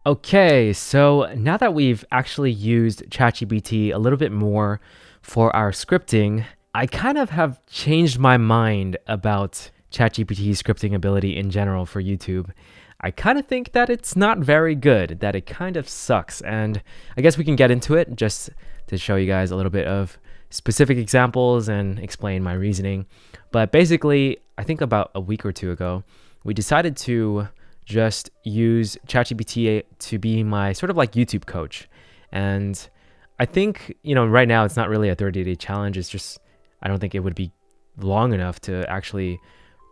Okay, so now that we've actually used ChatGPT a little bit more for our scripting, I kind of have changed my mind about ChatGPT's scripting ability in general for YouTube. I kind of think that it's not very good, that it kind of sucks, and I guess we can get into it just to show you guys a little bit of specific examples and explain my reasoning. But basically, I think about a week or two ago, we decided to just use ChatGPT to be my sort of like YouTube coach. And I think, right now it's not really a 30-day challenge. It's just, I don't think it would be long enough to actually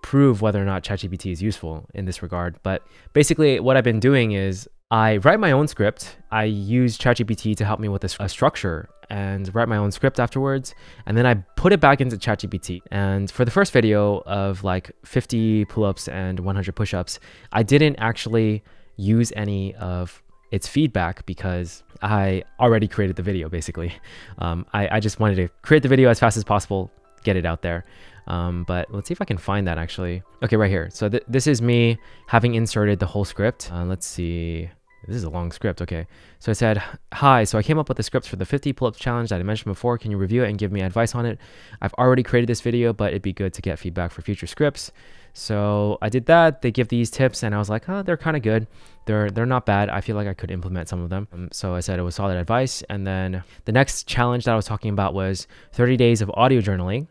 prove whether or not ChatGPT is useful in this regard. But basically, what I've been doing is I write my own script. I use ChatGPT to help me with a structure and write my own script afterwards. And then I put it back into ChatGPT. And for the first video of like 50 pull-ups and 100 push-ups, I didn't actually use any of its feedback because I already created the video, basically. I just wanted to create the video as fast as possible, get it out there. But let's see if I can find that actually. Okay, right here. So this is me having inserted the whole script. Let's see. This is a long script. Okay. So I said, hi, so I came up with the script for the 50 pull-ups challenge that I mentioned before. Can you review it and give me advice on it? I've already created this video, but it'd be good to get feedback for future scripts. So I did that. They give these tips and I was like, oh, they're kind of good. They're not bad. I feel like I could implement some of them. So I said it was solid advice. And then the next challenge that I was talking about was 30 days of audio journaling.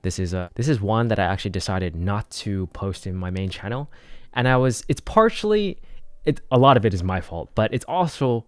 This is one that I actually decided not to post in my main channel. And it's partially, a lot of it is my fault, but it's also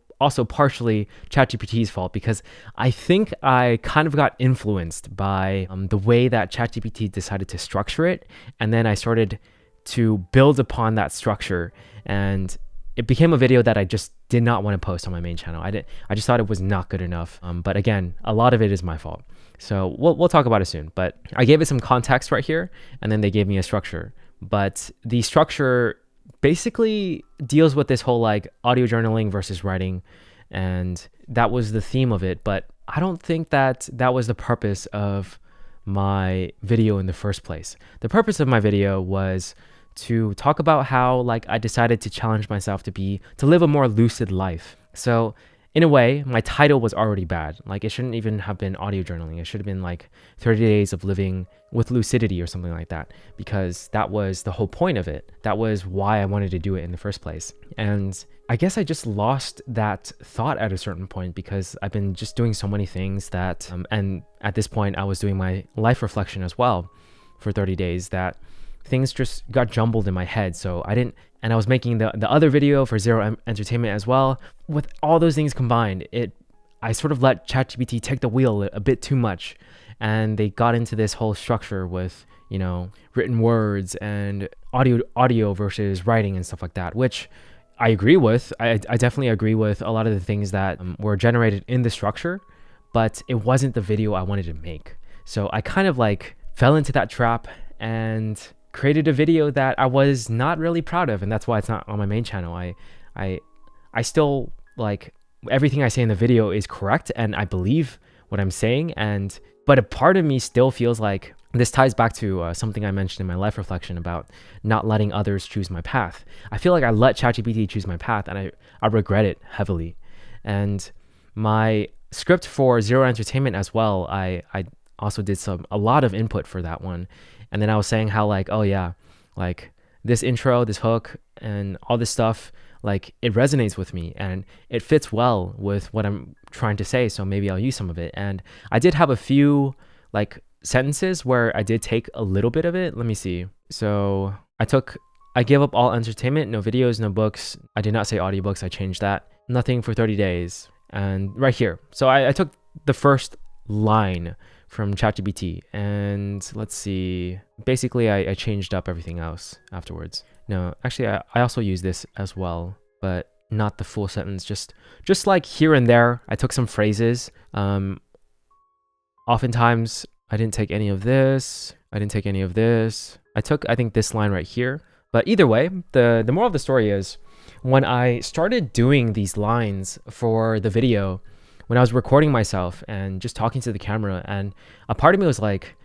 partially ChatGPT's fault because I think I kind of got influenced by the way that ChatGPT decided to structure it. And then I started to build upon that structure and it became a video that I just did not want to post on my main channel. I just thought it was not good enough. But again, a lot of it is my fault. So we'll talk about it soon, but I gave it some context right here and then they gave me a structure. But the structure basically deals with this whole like audio journaling versus writing. And that was the theme of it. But I don't think that was the purpose of my video in the first place. The purpose of my video was to talk about how like I decided to challenge myself to live a more lucid life. So in a way, my title was already bad. Like it shouldn't even have been audio journaling. It should have been like 30 days of living with lucidity or something like that, because that was the whole point of it. That was why I wanted to do it in the first place. And I guess I just lost that thought at a certain point because I've been just doing so many things that, and at this point I was doing my life reflection as well for 30 days that things just got jumbled in my head. So I was making the other video for Zero Entertainment as well. With all those things combined, I sort of let ChatGPT take the wheel a bit too much. And they got into this whole structure with, written words and audio versus writing and stuff like that, which I agree with. I definitely agree with a lot of the things that were generated in the structure, but it wasn't the video I wanted to make. So I kind of like fell into that trap and created a video that I was not really proud of, and that's why it's not on my main channel. I still like everything I say in the video is correct and I believe what I'm saying, but a part of me still feels like this ties back to something I mentioned in my life reflection about not letting others choose my path. I feel like I let ChatGPT choose my path and I regret it heavily. And my script for Zero Entertainment as well, I also did a lot of input for that one. And then I was saying how like, oh yeah, like this intro, this hook and all this stuff, like it resonates with me and it fits well with what I'm trying to say. So maybe I'll use some of it. And I did have a few like sentences where I did take a little bit of it. Let me see. So I gave up all entertainment, no videos, no books. I did not say audiobooks. I changed that. Nothing for 30 days. And right here. So I took the first line from ChatGPT and let's see, basically I changed up everything else afterwards. No, actually I also use this as well, but not the full sentence, just like here and there I took some phrases. Oftentimes I didn't take any of this, I took I think this line right here. But either way, the moral of the story is when I started doing these lines for the video, when I was recording myself and just talking to the camera, and a part of me was like,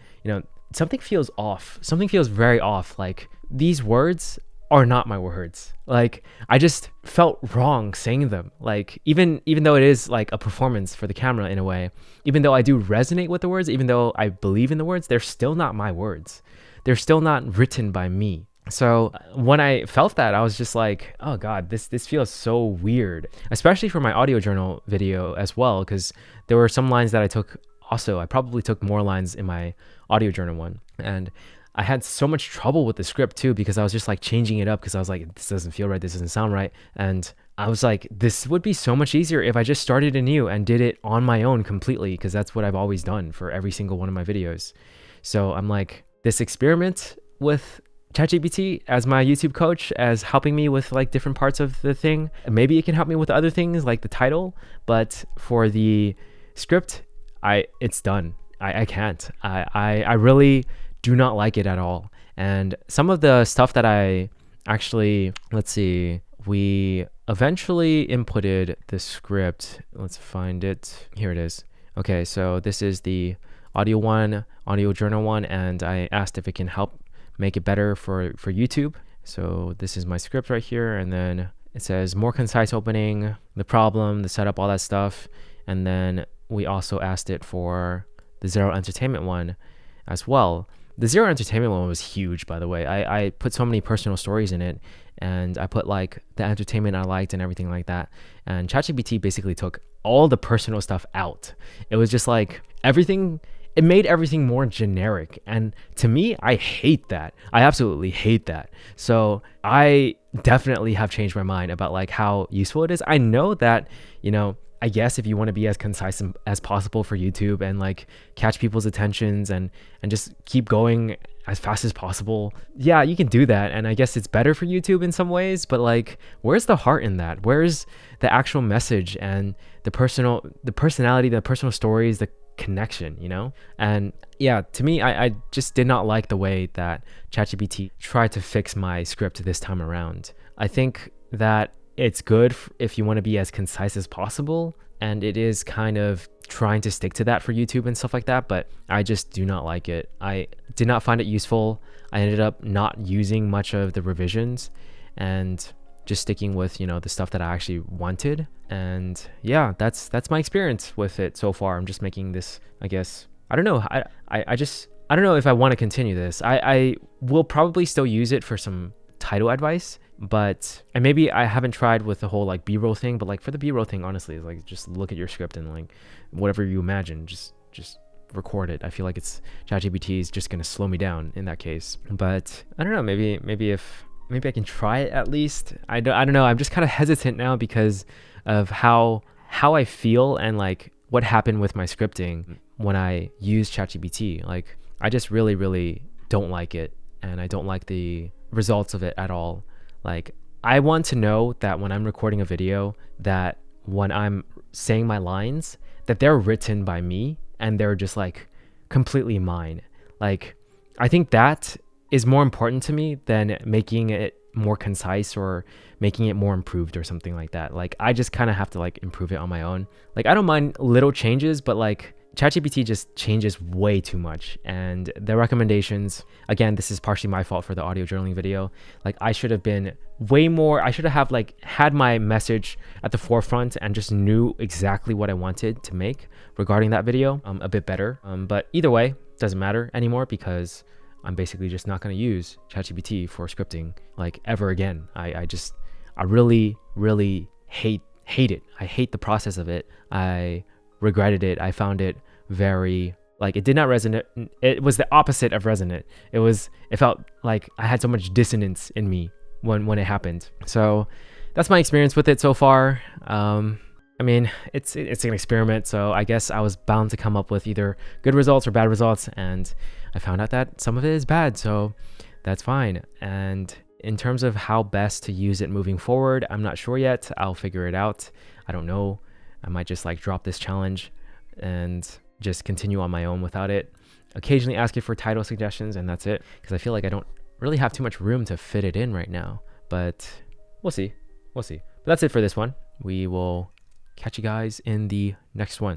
something feels off. Something feels very off. Like these words are not my words. Like, I just felt wrong saying them. Like, even though it is like a performance for the camera in a way, even though I do resonate with the words, even though I believe in the words, they're still not my words. They're still not written by me. So when I felt that, I was just like, oh God, this feels so weird, especially for my audio journal video as well, because there were some lines that I took also. I probably took more lines in my audio journal one. And I had so much trouble with the script too, because I was just like changing it up because I was like, this doesn't feel right. This doesn't sound right. And I was like, this would be so much easier if I just started anew and did it on my own completely, because that's what I've always done for every single one of my videos. So I'm like, this experiment with ChatGPT as my YouTube coach, as helping me with like different parts of the thing. Maybe it can help me with other things like the title, but for the script, it's done. I can't. I really do not like it at all. And some of the stuff that I actually, let's see, we eventually inputted the script. Let's find it. Here it is. Okay, so this is the audio one, audio journal one, and I asked if it can help make it better for YouTube. So this is my script right here, and then it says more concise opening, the problem, the setup, all that stuff. And then we also asked it for the zero entertainment one as well. The zero entertainment one was huge, by the way. I put so many personal stories in it, and I put like the entertainment I liked and everything like that. And ChatGPT basically took all the personal stuff out. It was just like everything. It made everything more generic. And to me, I hate that. I absolutely hate that. So I definitely have changed my mind about like how useful it is. I know that, you know, I guess if you want to be as concise as possible for YouTube and like catch people's attentions and just keep going as fast as possible, yeah, you can do that. And I guess it's better for YouTube in some ways, but like, where's the heart in that? Where's the actual message and the personality, the personal stories, the connection, you know? And yeah, to me, I just did not like the way that ChatGPT tried to fix my script this time around. I think that it's good if you want to be as concise as possible, and it is kind of trying to stick to that for YouTube and stuff like that, but I just do not like it. I did not find it useful. I ended up not using much of the revisions and just sticking with, you know, the stuff that I actually wanted. And yeah, that's my experience with it so far. I'm just making this, I guess, I don't know. I don't know if I want to continue this. I will probably still use it for some title advice, but and maybe I haven't tried with the whole like B-roll thing, but like for the B-roll thing, honestly, like just look at your script and like whatever you imagine, just record it. I feel like it's ChatGPT is just gonna slow me down in that case. But I don't know, maybe I can try it at least. I don't know. I'm just kind of hesitant now because of how I feel and like what happened with my scripting when I use ChatGPT. Like I just really don't like it, and I don't like the results of it at all. Like I want to know that when I'm recording a video, that when I'm saying my lines, that they're written by me and they're just like completely mine. Like I think that is more important to me than making it more concise or making it more improved or something like that. Like I just kind of have to like improve it on my own. Like I don't mind little changes, but like ChatGPT just changes way too much. And the recommendations, again, this is partially my fault for the audio journaling video. Like I should have been way more, I should have like had my message at the forefront and just knew exactly what I wanted to make regarding that video a bit better. But either way, doesn't matter anymore because I'm basically just not going to use ChatGPT for scripting like ever again. I really hate it. I hate the process of it. I regretted it. I found it very like it did not resonate. It was the opposite of resonant. It felt like I had so much dissonance in me when it happened. So that's my experience with it so far. I mean, it's an experiment, so I guess I was bound to come up with either good results or bad results, and I found out that some of it is bad, so that's fine. And in terms of how best to use it moving forward, I'm not sure yet. I'll figure it out. I don't know. I might just like drop this challenge and just continue on my own without it. Occasionally ask it for title suggestions, and that's it, because I feel like I don't really have too much room to fit it in right now, but we'll see. But that's it for this one. We will catch you guys in the next one.